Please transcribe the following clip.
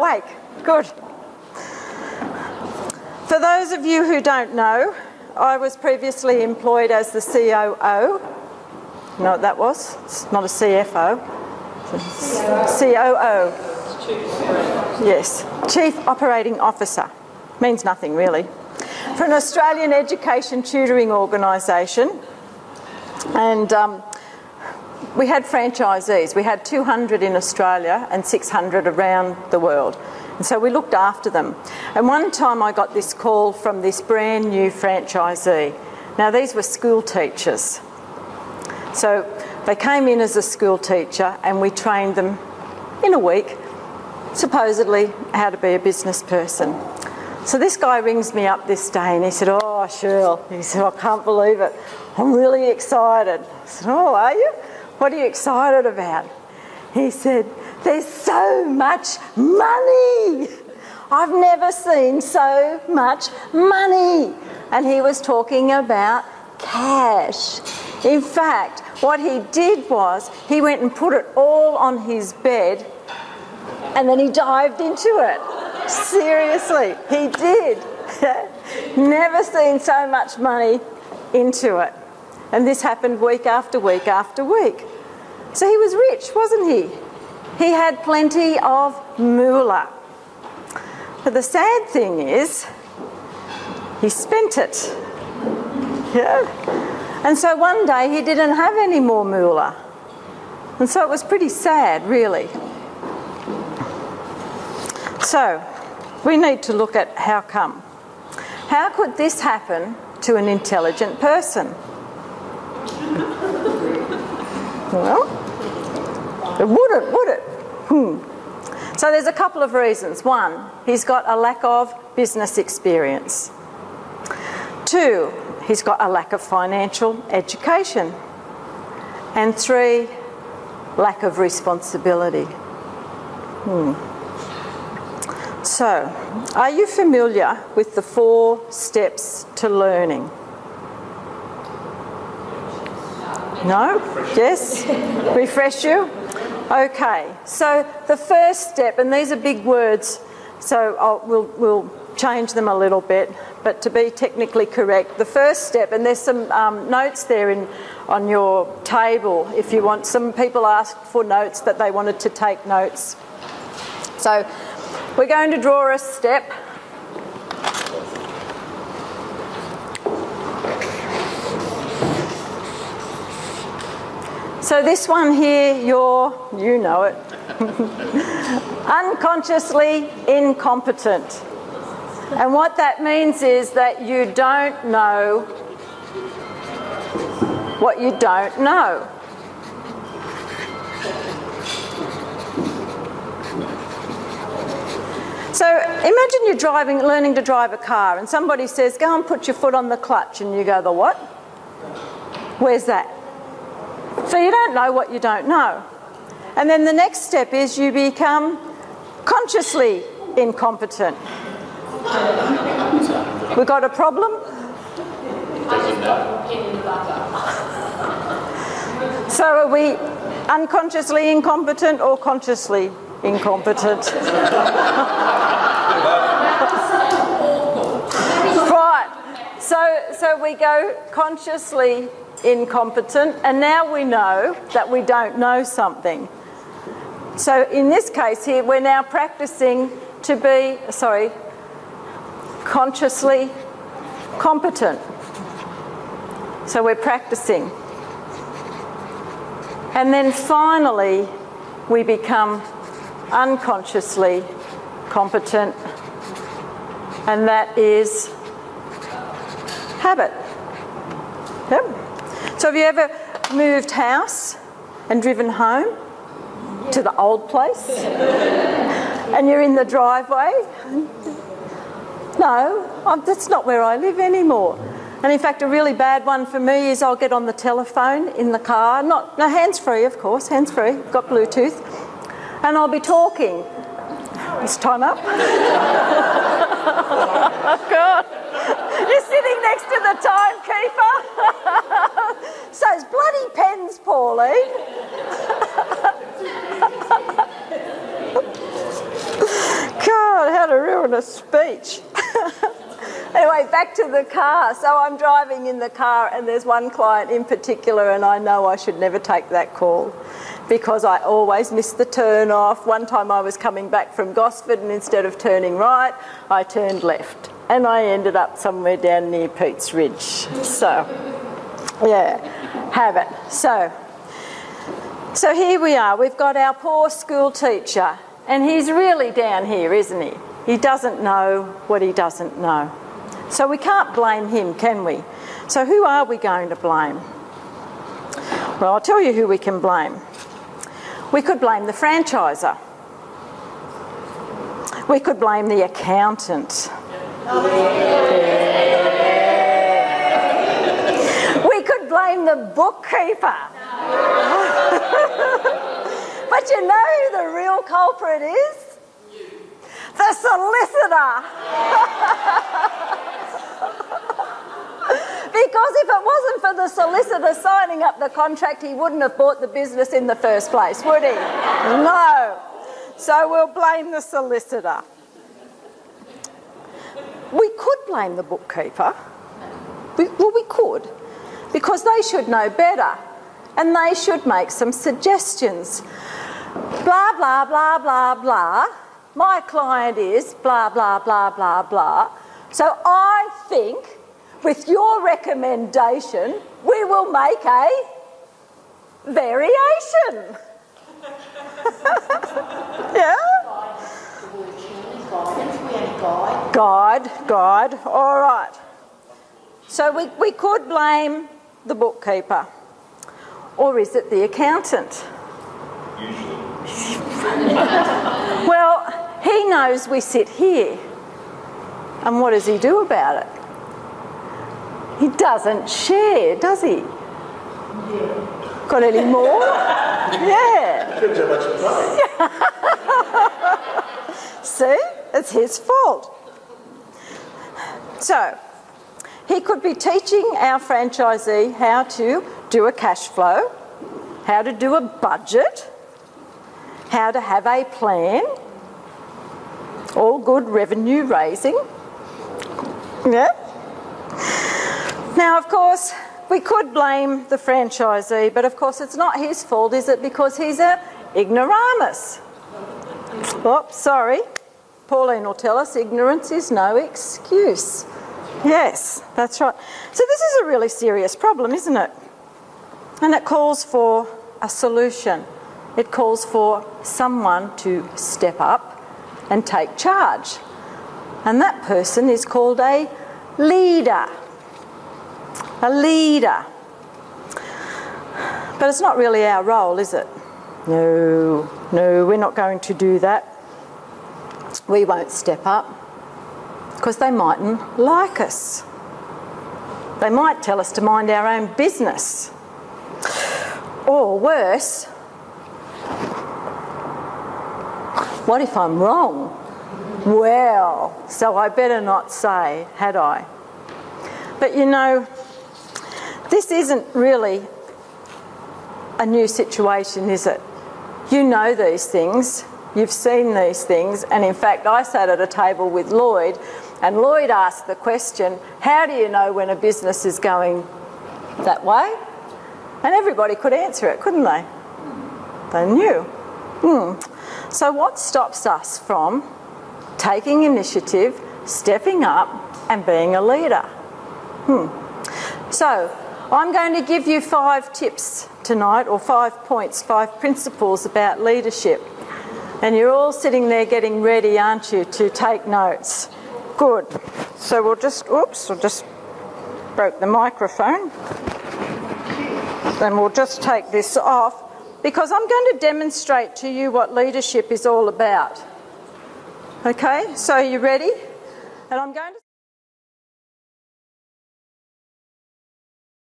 awake. Good. For those of you who don't know, I was previously employed as the COO. You know what that was? It's not a CFO. It's COO. Yes, Chief Operating Officer. Means nothing really. For an Australian education tutoring organisation. And we had franchisees. We had 200 in Australia and 600 around the world. And so we looked after them. And one time I got this call from this brand new franchisee. Now these were school teachers. So they came in as a school teacher and we trained them in a week, supposedly how to be a business person. So this guy rings me up this day and he said, "Oh, Cheryl," he said, "I can't believe it. I'm really excited." I said, "Oh, are you? What are you excited about?" He said, "There's so much money. I've never seen so much money." And he was talking about cash. In fact, what he did was he went and put it all on his bed and then he dived into it. Seriously, he did. Never seen so much money into it. And this happened week after week after week. So he was rich, wasn't he? He had plenty of moolah. But the sad thing is, he spent it. Yeah. And so one day he didn't have any more moolah. And so it was pretty sad, really. So we need to look at how come. How could this happen to an intelligent person? Well, it wouldn't, would it? So there's a couple of reasons. One, he's got a lack of business experience. Two, he's got a lack of financial education. And three, lack of responsibility. So, are you familiar with the 4 steps to learning? No? Yes? Refresh you? Okay, so the first step, and these are big words, so we'll change them a little bit, but to be technically correct, the first step, and there's some notes there on your table if you want. Some people asked for notes, that they wanted to take notes. So we're going to draw a step. So this one here, you know it, unconsciously incompetent. And what that means is that you don't know what you don't know. So imagine you're learning to drive a car and somebody says, "Go and put your foot on the clutch," and you go, "The what? Where's that?" So you don't know what you don't know. And then the next step is you become consciously incompetent. We got a problem? So are we unconsciously incompetent or consciously incompetent? Right. So we go consciously incompetent, and now we know that we don't know something. So in this case here, we're now practicing to be, consciously competent. So we're practicing. And then finally, we become unconsciously competent, and that is habit. Yep. So have you ever moved house and driven home to the old place and you're in the driveway? No, that's not where I live anymore. And in fact, a really bad one for me is I'll get on the telephone in the car, no, hands-free of course, hands-free, got Bluetooth, and I'll be talking. Is time up? Oh God. You're sitting next to the timekeeper. So it's bloody pens, Pauline. doing a speech. Anyway, back to the car. So I'm driving in the car and there's one client in particular and I know I should never take that call because I always miss the turn off. One time I was coming back from Gosford and instead of turning right, I turned left and I ended up somewhere down near Pete's Ridge. So, yeah, have it. So here we are. We've got our poor school teacher and he's really down here, isn't he? He doesn't know what he doesn't know. So we can't blame him, can we? So who are we going to blame? Well, I'll tell you who we can blame. We could blame the franchiser. We could blame the accountant. We could blame the bookkeeper. But you know who the real culprit is? The solicitor. Because if it wasn't for the solicitor signing up the contract, he wouldn't have bought the business in the first place, would he? No. So we'll blame the solicitor. We could blame the bookkeeper. We could. Because they should know better. And they should make some suggestions. Blah, blah, blah, blah, blah. My client is blah, blah, blah, blah, blah. So I think, with your recommendation, we will make a variation. Yeah? Guide. All right. So we could blame the bookkeeper. Or is it the accountant? Usually. Well, he knows we sit here. And what does he do about it? He doesn't share, does he? Yeah. Got any more? Yeah. Depends how much you pay. See? It's his fault. So, he could be teaching our franchisee how to do a cash flow, how to do a budget, how to have a plan, all good revenue raising. Yeah? Now, of course, we could blame the franchisee, but of course it's not his fault, is it? Because he's an ignoramus. Oh, sorry. Pauline will tell us ignorance is no excuse. Yes, that's right. So this is a really serious problem, isn't it? And it calls for a solution. It calls for someone to step up and take charge. And that person is called a leader. A leader. But it's not really our role, is it? No, we're not going to do that. We won't step up because they mightn't like us. They might tell us to mind our own business. Or worse, what if I'm wrong? Well, so I better not say, had I? But you know, this isn't really a new situation, is it? You know these things, you've seen these things, and in fact I sat at a table with Lloyd and Lloyd asked the question, how do you know when a business is going that way? And everybody could answer it, couldn't they? They knew. So what stops us from taking initiative, stepping up and being a leader? So I'm going to give you 5 tips tonight, or 5 points, 5 principles about leadership. And you're all sitting there getting ready, aren't you, to take notes? Good. So we'll just, oops, I just broke the microphone. Then we'll just take this off because I'm going to demonstrate to you what leadership is all about. Okay, so are you ready? And I'm going to